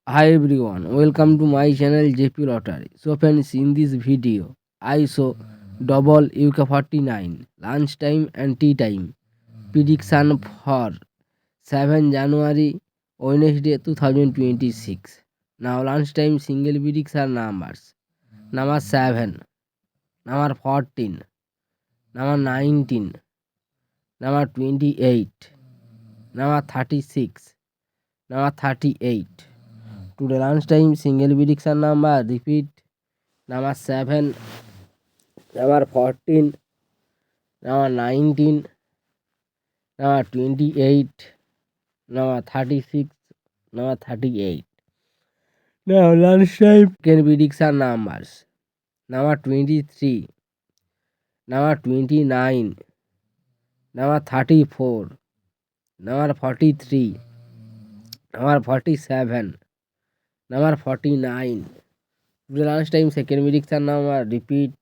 Hi everyone, welcome to my channel JP Lottery. So friends, in this video, I show double UK49 lunchtime and tea time prediction for 7 January Wednesday 2026. Now lunchtime single prediction numbers. Number 7, number 14, number 19, number 28, number 36, number 38. Today lunchtime single prediction number repeat number 7, number 14, number 19, number 28, number 36, number 38. Now lunchtime can prediction numbers number 23, number 29, number 34, number 43, number 47, number 49. Today lunchtime second prediction number repeat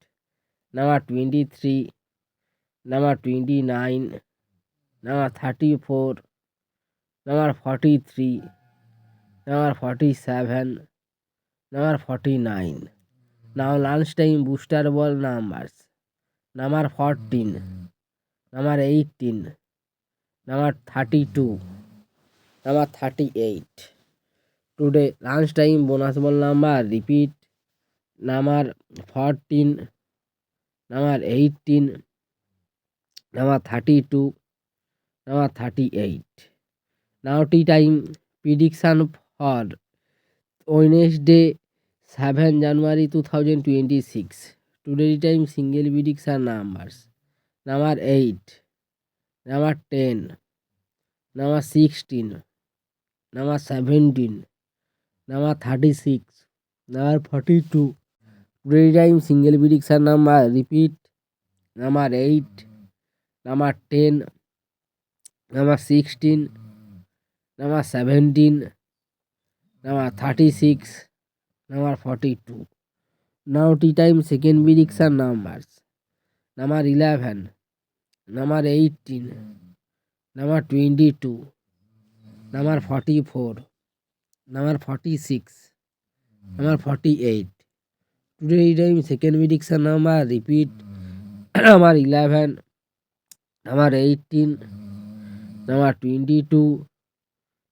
number 23, number 29, number 34, number 43, number 47, number 49. Now lunchtime booster ball numbers. Number 14, number 18, number 32, number 38. Today lunchtime bonus ball number repeat number 14, number 18, number 32, number 38. Now tea time prediction for Wednesday 7 January 2026. Today time single prediction numbers. Number 8, number 10, number 16, number 17, number 36, number 42. Today time single prediction number repeat number 8, number 10, number 16, number 17, number 36, number 42. Now tea time second prediction numbers. Number 11, number 18, number 22, number 44, number 46, number 48. Today time second prediction number repeat number 11, number 18, number 22,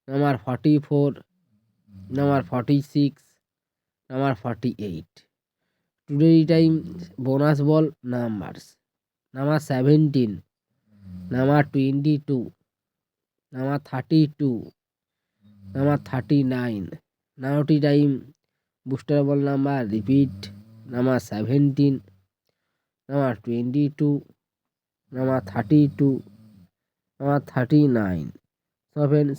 number 44, number 46, number 48. Today time bonus ball numbers. Number 17, number 22, number 32, number 39. Now tea time booster ball number repeat number 17, number 22, number 32, number 39. So friends,